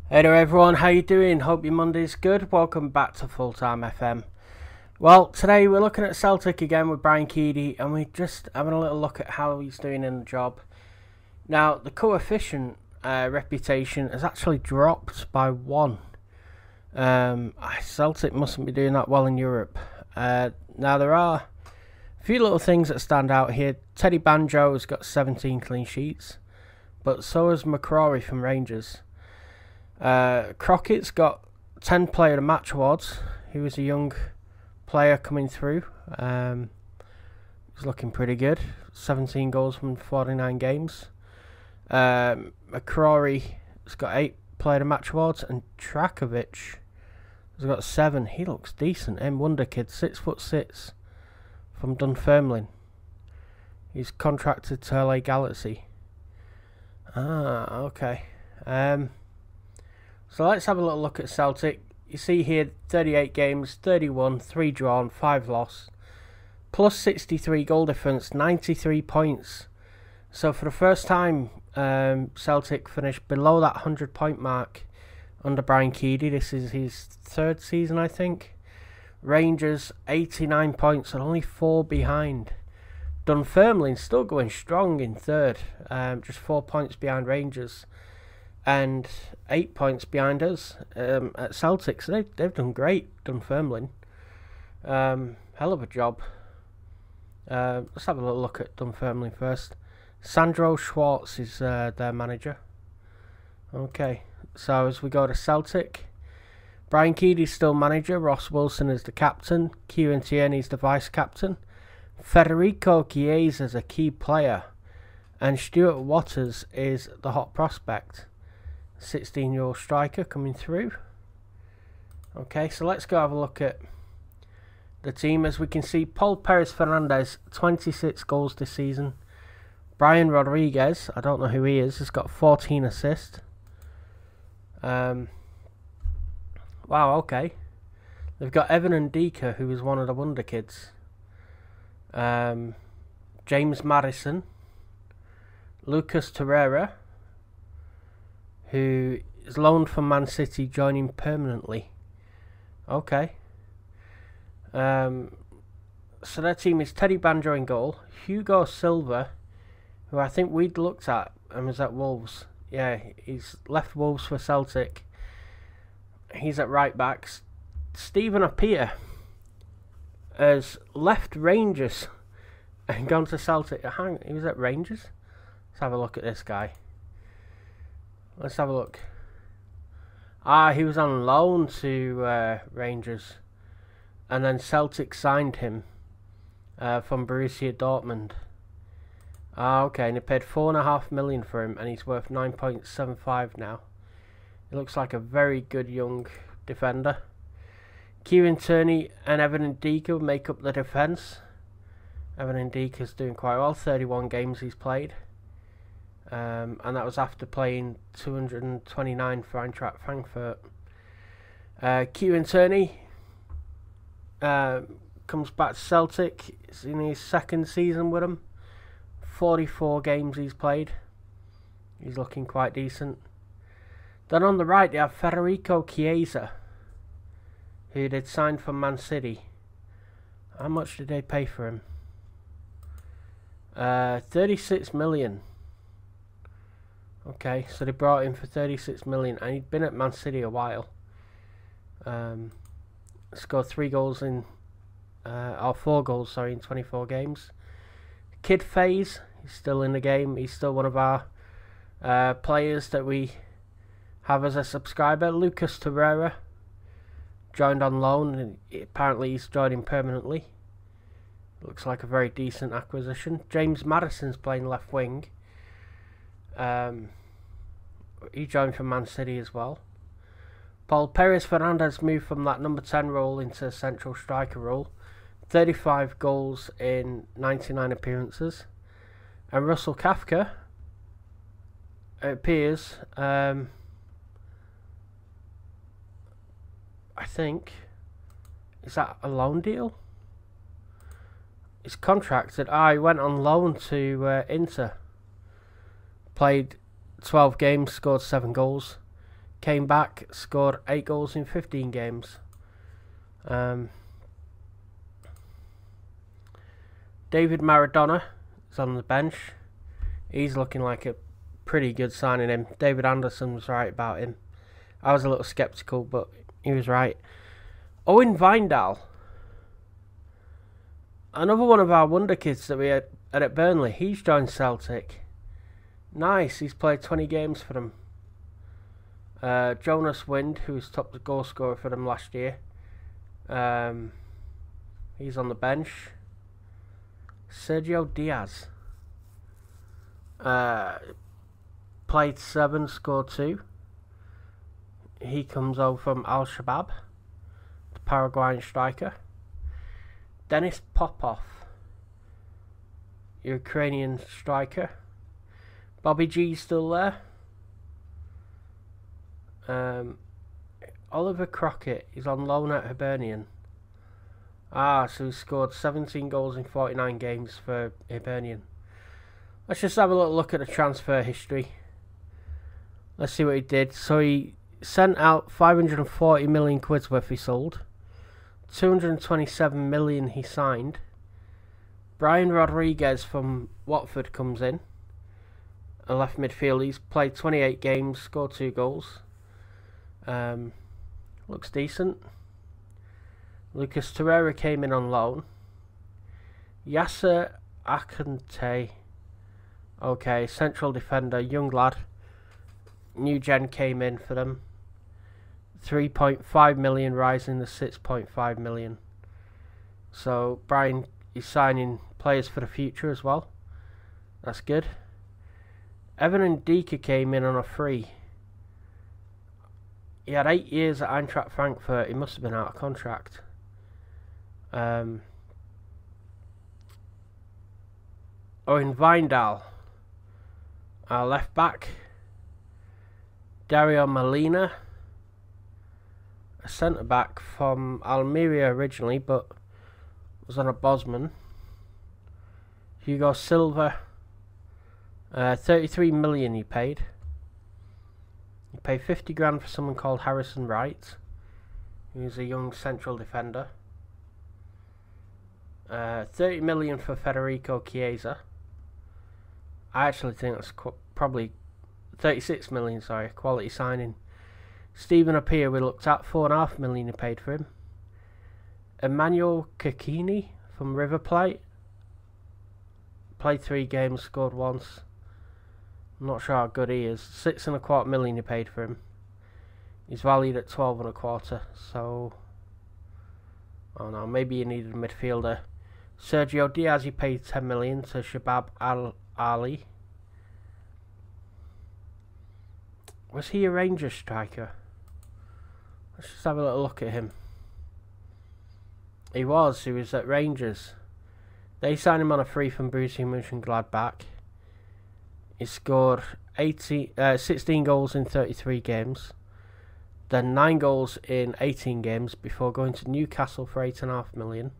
Hey there everyone, how you doing? Hope your Monday's good. Welcome back to Full Time FM. Well, today we're looking at Celtic again with Brian Keady, and we're just having a little look at how he's doing in the job. Now, the coefficient reputation has actually dropped by 1. Celtic mustn't be doing that well in Europe. Now, there are a few little things that stand out here. Teddy Banjo has got 17 clean sheets, but so has McCrory from Rangers. Crockett's got 10 player of the match awards. He was a young player coming through. He's looking pretty good. 17 goals from 49 games. McCrory has got 8 player of the match awards, and Trakovic has got 7. He looks decent. Wonder kid, 6'6", from Dunfermline. He's contracted to LA Galaxy. Okay. So let's have a little look at Celtic. You see here 38 games, 31, 3 drawn, 5 lost, plus 63 goal difference, 93 points. So for the first time, Celtic finished below that 100-point mark under Brian Keady. This is his 3rd season, I think. Rangers, 89 points and only 4 behind. Dunfermline still going strong in 3rd, just 4 points behind Rangers. And 8 points behind us at Celtic. So they've done great, Dunfermline. Hell of a job. Let's have a little look at Dunfermline first. Sandro Schwartz is their manager. Okay, so as we go to Celtic, Brian Keady's still manager. Ross Wilson is the captain. Kieran Tierney is the vice captain. Federico Chiesa is a key player. And Stuart Waters is the hot prospect. 16-year-old striker coming through. Okay, so let's go have a look at the team. As we can see, Paul Perez-Fernandez, 26 goals this season. Brian Rodriguez, I don't know who he is, has got 14 assists. Wow, okay. They've got Evan Ndika, who is one of the wonder kids. James Madison. Lucas Torreira, who is loaned from Man City, joining permanently. Okay. So their team is Teddy Banjo in goal. Hugo Silva, who I think we'd looked at and was at Wolves. Yeah, he's left Wolves for Celtic. He's at right back. Stephen Appiah has left Rangers and gone to Celtic. He was at Rangers? Let's have a look at this guy. Let's have a look. He was on loan to Rangers, and then Celtic signed him from Borussia Dortmund. Okay, and they paid $4.5 million for him, and he's worth 9.75 now. He looks like a very good young defender. Kieran Tierney and Evan Ndika make up the defence. Evan Ndika's doing quite well. 31 games he's played. And that was after playing 229 for Eintracht Frankfurt. Kieran Tierney comes back to Celtic. It's in his 2nd season with them. 44 games he's played. He's looking quite decent. Then on the right they have Federico Chiesa, who they'd signed from Man City. How much did they pay for him? 36 million. Okay, so they brought him for 36 million, and he'd been at Man City a while. Scored 4 goals in 24 games. Kid Faze, he's still in the game. He's still one of our players that we have as a subscriber. Lucas Torreira joined on loan, and apparently he's joining permanently. Looks like a very decent acquisition. James Madison's playing left wing. He joined from Man City as well. Paul Perez-Fernandez moved from that number 10 role into central striker role. 35 goals in 99 appearances. And Russell Kafka, it appears, I think, is that a loan deal? He's contracted. He went on loan to Inter. Played 12 games, scored 7 goals. came back, scored 8 goals in 15 games. David Maradona is on the bench. He's looking like a pretty good signing him. David Anderson was right about him. I was a little sceptical, but he was right. Owen Vindal, another one of our wonder kids that we had at Burnley. He's joined Celtic. Nice, he's played 20 games for them. Jonas Wind, who's top goal scorer for them last year. He's on the bench. Sergio Diaz. Played 7, scored 2. He comes over from Al-Shabaab, the Paraguayan striker. Denis Popov, Ukrainian striker. Bobby G's still there. Oliver Crockett is on loan at Hibernian. So he scored 17 goals in 49 games for Hibernian. Let's just have a little look at the transfer history. Let's see what he did. So he sent out 540 million quid's worth he sold. 227 million he signed. Brian Rodriguez from Watford comes in. A left midfield. He's played 28 games, scored 2 goals. Looks decent. Lucas Torreira came in on loan. Yasser Akante. Okay, central defender, young lad. New Gen came in for them. 3.5 million, rising to 6.5 million. So Brian is signing players for the future as well. That's good. Evan Ndika came in on a free. He had 8 years at Eintracht Frankfurt. He must have been out of contract. Owen Vindal, our left back. Dario Molina, a centre back from Almeria originally, but was on a Bosman. Hugo Silva, 33 million he paid. He paid 50 grand for someone called Harrison Wright, who's a young central defender. 30 million for Federico Chiesa. I actually think that's probably 36 million, sorry, quality signing. Stephen Appiah we looked at, 4.5 million he paid for him. Emmanuel Kikini from River Plate. Played 3 games, scored once. I'm not sure how good he is. 6.25 million he paid for him. He's valued at 12.25, so I don't know, maybe you needed a midfielder. Sergio Diaz he paid 10 million to Shabab Al-Ali. Was he a Rangers striker? Let's just have a little look at him. He was at Rangers. They signed him on a free from Borussia Mönchengladbach. He scored 16 goals in 33 games. Then 9 goals in 18 games before going to Newcastle for 8.5 million.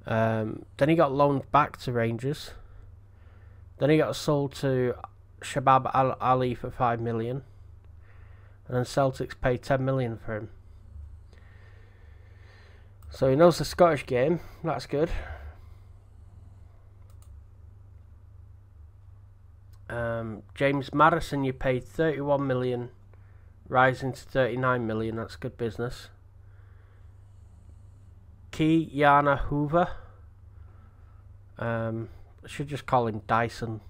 Then he got loaned back to Rangers. Then he got sold to Shabab Al-Ali for 5 million. And then Celtics paid 10 million for him. So he knows the Scottish game. That's good. James Madison you paid 31 million, rising to 39 million. That's good business. Kiana Hoover. I should just call him Dyson.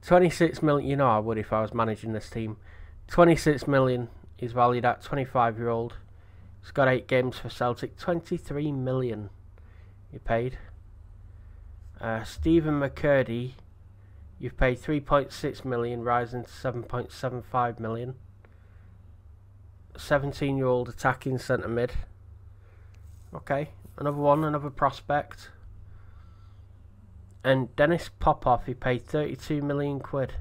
26 million. You know I would if I was managing this team. 26 million. He's valued at 25-year-old. He's got 8 games for Celtic. 23 million you paid. Stephen McCurdy, you've paid 3.6 million, rising to 7.75 million. 17-year-old attacking centre mid. Okay, another prospect. And Denis Popov, he paid 32 million quid.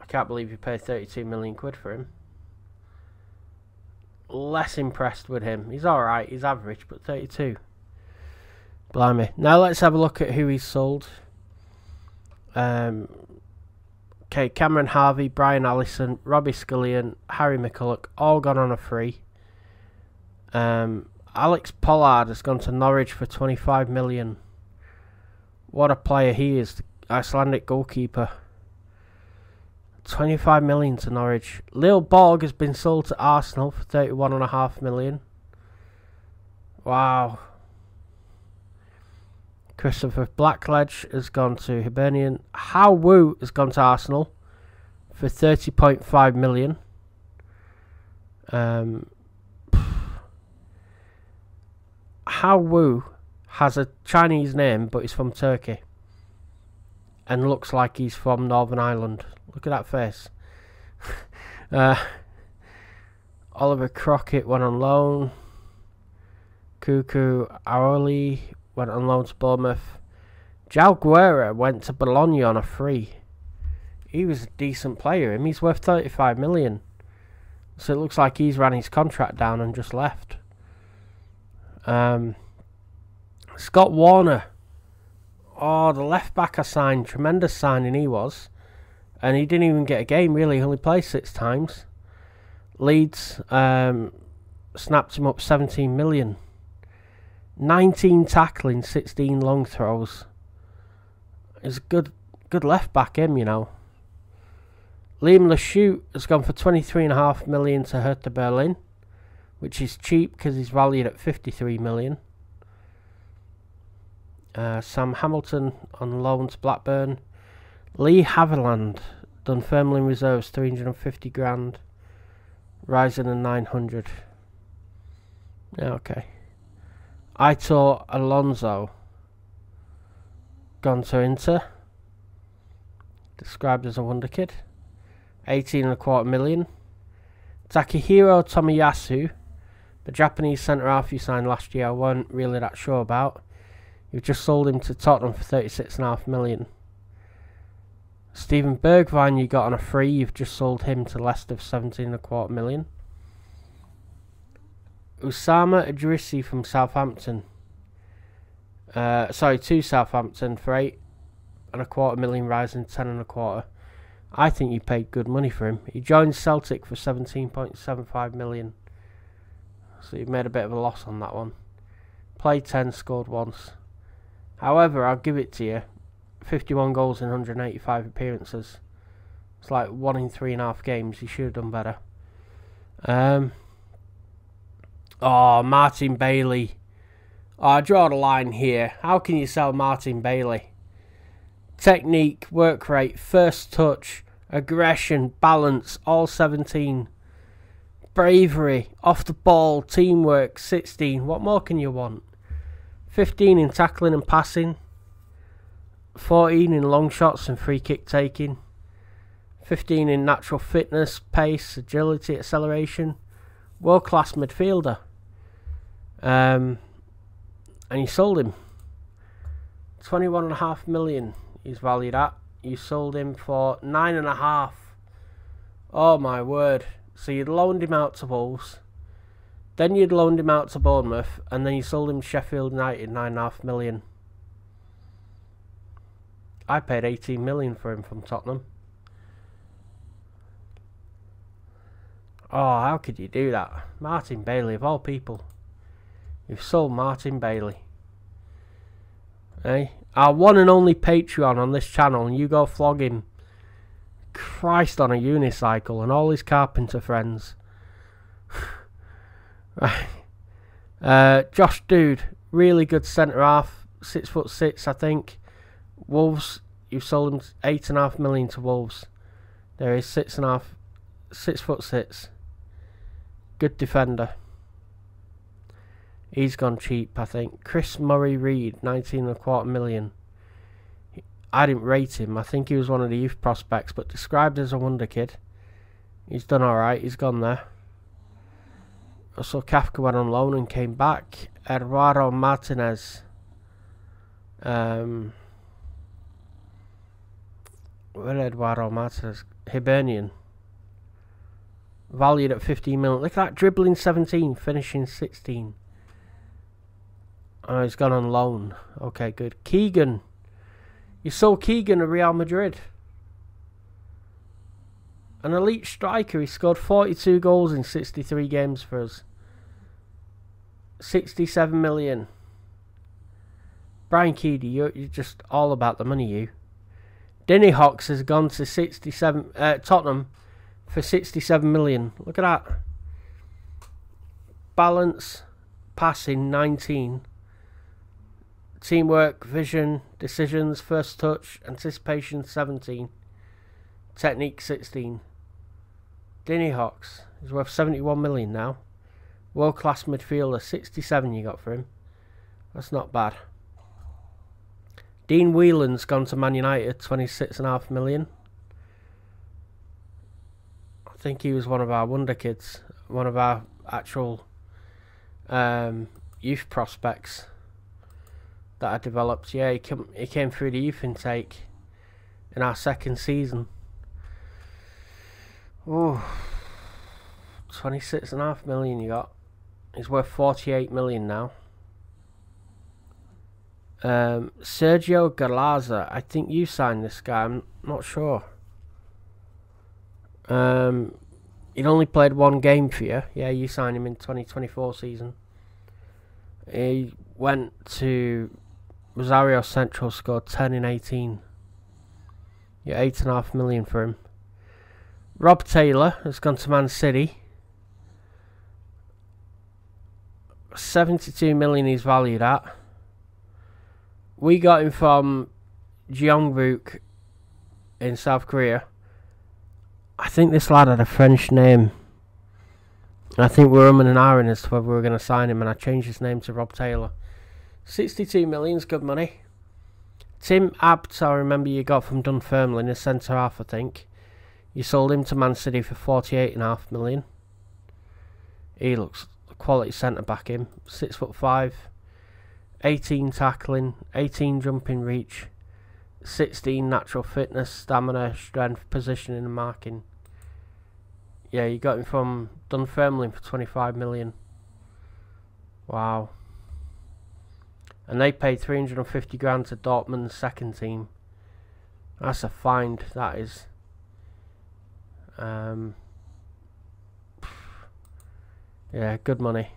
I can't believe you paid 32 million quid for him. Less impressed with him. He's alright, he's average, but 32. Blimey. Now let's have a look at who he's sold. Okay, Cameron Harvey, Brian Allison, Robbie Scullion, Harry McCulloch, all gone on a free. Alex Pollard has gone to Norwich for 25 million. What a player he is, the Icelandic goalkeeper. 25 million to Norwich. Lil Borg has been sold to Arsenal for 31.5 million. Wow. Christopher Blackledge has gone to Hibernian. How Woo has gone to Arsenal for 30.5 million. How Woo has a Chinese name, but he's from Turkey. And looks like he's from Northern Ireland. Look at that face. Oliver Crockett went on loan. Cuckoo Aoli went on loan to Bournemouth. João Guerra went to Bologna on a free. He was a decent player. He's worth 35 million. So it looks like he's ran his contract down and just left. Scott Warner. Oh, the left back I signed. Tremendous signing he was. And he didn't even get a game really. He only played 6 times. Leeds snapped him up 17 million. 19 tackling, 16 long throws. He's a good left back, him, you know. Liam Lachute has gone for 23.5 million to Hertha Berlin, which is cheap because he's valued at 53 million. Sam Hamilton on loan to Blackburn. Lee Haviland, Dunfermline reserves 350 grand. Rising in 900. Yeah, okay. Aitor Alonso, gone to Inter. Described as a wonder kid. 18.25 million. Takahiro Tomiyasu, the Japanese centre-half you signed last year, I weren't really that sure about. You've just sold him to Tottenham for 36.5 million. Steven Bergwijn you got on a free, you've just sold him to Leicester for 17.25 million. Usama Idrissi from Southampton. To Southampton for 8.25 million, rising 10.25. I think you paid good money for him. He joined Celtic for 17.75 million. So you made a bit of a loss on that one. Played 10, scored once. However, I'll give it to you. 51 goals in 185 appearances. It's like 1 in 3.5 games. He should have done better. Martin Bailey. I draw the line here. How can you sell Martin Bailey? Technique, work rate, first touch, aggression, balance, all 17. Bravery, off the ball, teamwork, 16. What more can you want? 15 in tackling and passing. 14 in long shots and free kick taking. 15 in natural fitness, pace, agility, acceleration. World class midfielder. And you sold him. 21.5 million he's valued at. You sold him for 9.5. Oh my word. So you'd loaned him out to Wolves. Then you'd loaned him out to Bournemouth. And then you sold him to Sheffield United 9.5 million. I paid 18 million for him from Tottenham. Oh, how could you do that? Martin Bailey, of all people. You've sold Martin Bailey. Hey? Our one and only Patreon on this channel, and you go flog him. Christ, on a unicycle and all his carpenter friends. Right. Josh Dude, really good centre half, 6'6", I think. Wolves, you've sold him 8.5 million to Wolves. There is 6.5, 6'6". Good defender. He's gone cheap, I think. Chris Murray Reid, 19.25 million. I didn't rate him. I think he was one of the youth prospects, but described as a wonder kid. He's done alright. He's gone there. Also, Kafka went on loan and came back. Eduardo Martinez. Where Eduardo Martinez? Hibernian. Valued at 15 million. Look at that. Dribbling 17, finishing 16. Oh, he's gone on loan. Okay, good. Keegan. You sold Keegan to Real Madrid. An elite striker. He scored 42 goals in 63 games for us. 67 million. Brian Keady, you're just all about the money, you. Denny Hawks has gone to Tottenham for 67 million. Look at that. Balance, passing 19. Teamwork, vision, decisions, first touch, anticipation 17. Technique 16. Denny Hawks is worth 71 million now. World class midfielder, 67 you got for him. That's not bad. Dean Whelan's gone to Man United, 26.5 million. I think he was one of our wonder kids, one of our actual youth prospects that I developed. Yeah, he came through the youth intake in our second season. Oh, 26.5 million you got. He's worth 48 million now. Sergio Galaza, I think you signed this guy, I'm not sure. He'd only played one game for you. Yeah, you signed him in 2024 season. He went to Rosario Central, scored 10 in 18. Yeah, 8.5 million for him. Rob Taylor has gone to Man City. 72 million he's valued at. We got him from Gyeongbuk in South Korea. I think this lad had a French name. I think we were umming and ahhing as to whether we were going to sign him, and I changed his name to Rob Taylor. 62 million's good money. Tim Abt, I remember you got from Dunfermline, a centre half, I think. You sold him to Man City for 48.5 million. He looks a quality centre back, him. 6'5", 18 tackling, 18 jumping reach, 16 natural fitness, stamina, strength, positioning and marking. Yeah, you got him from Dunfermline for 25 million. Wow. And they paid 350 grand to Dortmund's second team. That's a find, that is. Yeah, good money.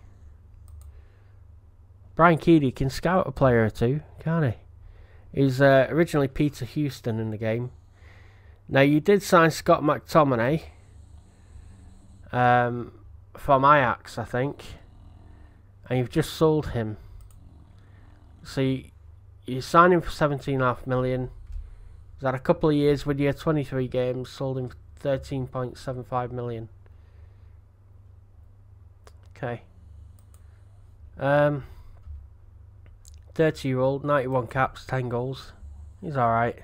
Brian Keady can scout a player or two, can't he? He's originally Peter Houston in the game. Now, you did sign Scott McTominay from Ajax, I think. And you've just sold him. So you signed him for 17.5 million. He's had a couple of years with you, 23 games, sold him for 13.75 million. Okay. 30-year-old, 91 caps, 10 goals. He's alright.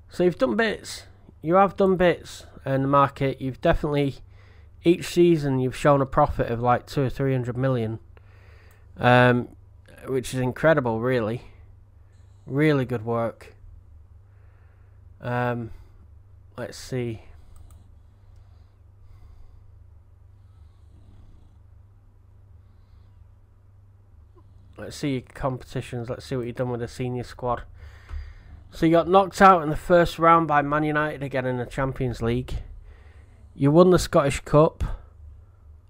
So you've done bits. You have done bits in the market. You've definitely, each season, you've shown a profit of like 200 or 300 million. Which is incredible, really. Really good work. Let's see. Let's see your competitions. Let's see what you've done with the senior squad. So you got knocked out in the first round by Man United again in the Champions League. You won the Scottish Cup.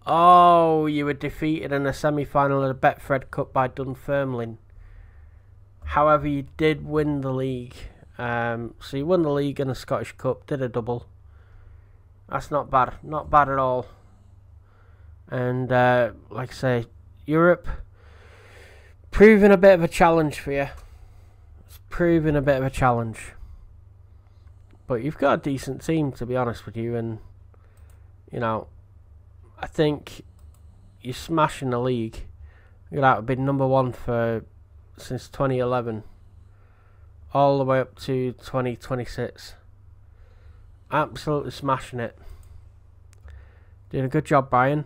Oh, you were defeated in the semi-final of the Betfred Cup by Dunfermline. However, you did win the league. So you won the league and the Scottish Cup, did a double. That's not bad. Not bad at all. And, like I say, Europe, proving a bit of a challenge for you. It's proving a bit of a challenge. But you've got a decent team, to be honest with you. And, you know, I think you're smashing the league. You're out to be number one since 2011. All the way up to 2026. Absolutely smashing it. Doing a good job, Brian.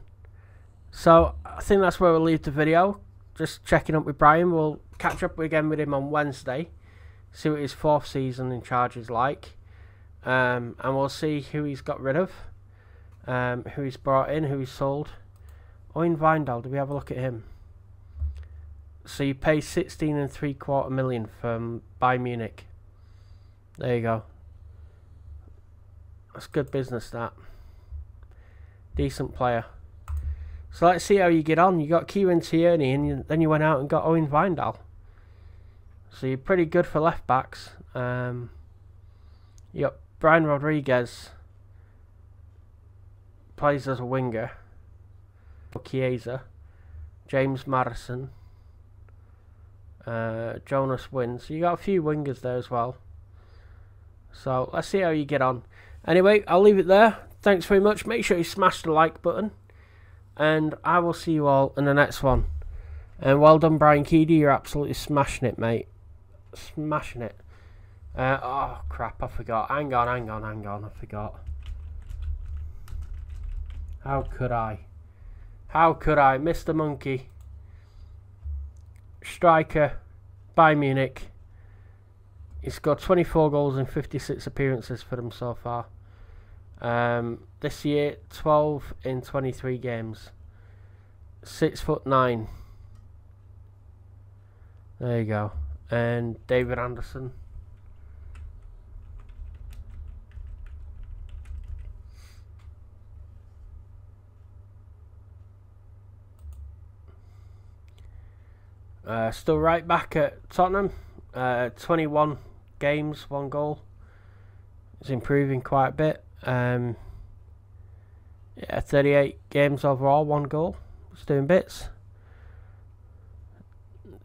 So, I think that's where we'll leave the video. Just checking up with Brian. We'll catch up again with him on Wednesday. See what his fourth season in charge is like. And we'll see who he's got rid of. Who he's brought in, who he's sold. Owen Vindal, did we have a look at him? So you pay 16.75 million from Bayern Munich. There you go. That's good business, that. Decent player. So let's see how you get on. You got Kieran Tierney, and then you went out and got Owen Vindal. So you're pretty good for left backs. You got Brian Rodriguez, plays as a winger. Chiesa, James Madison, Jonas Wynn. So you got a few wingers there as well. So let's see how you get on. Anyway, I'll leave it there. Thanks very much. Make sure you smash the like button. And I will see you all in the next one. And well done, Brian Keady. You're absolutely smashing it, mate. Smashing it. Oh, crap. I forgot. Hang on. I forgot. How could I? Mr. Monkey. Striker. Bayern Munich. He's scored 24 goals in 56 appearances for them so far. This year, 12 in 23 games. 6'9". There you go. And David Anderson. Still right back at Tottenham. 21 games, 1 goal. It's improving quite a bit. 38 games overall, 1 goal. It's doing bits.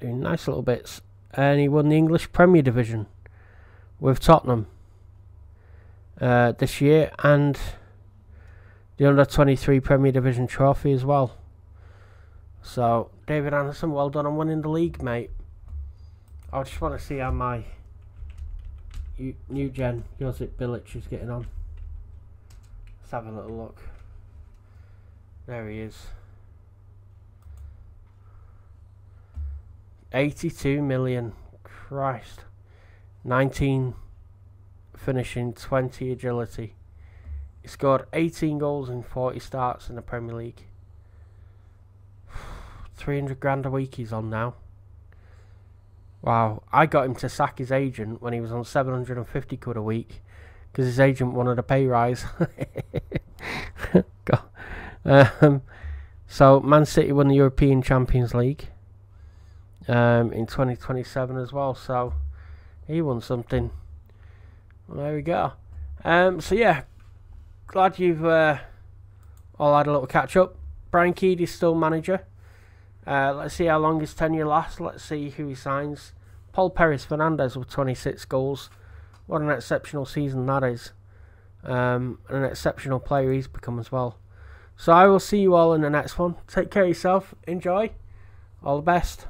Doing nice little bits. And he won the English Premier Division with Tottenham this year, and the Under-23 Premier Division trophy as well. So, David Anderson, well done on winning the league, mate. I just want to see how my new gen Josip Bilic is getting on. Let's have a little look. There he is. 82 million. Christ. 19 finishing, 20 agility. He scored 18 goals in 40 starts in the Premier League. 300 grand a week he's on now. Wow. I got him to sack his agent when he was on 750 quid a week, because his agent wanted a pay rise. So Man City won the European Champions League in 2027 as well, so he won something. Well, there we go. So yeah, glad you've all had a little catch up. Brian Keady's still manager. Let's see how long his tenure lasts. Let's see who he signs. Paul Perez Fernandez with 26 goals. What an exceptional season that is. And an exceptional player he's become as well. So I will see you all in the next one. Take care of yourself. Enjoy. All the best.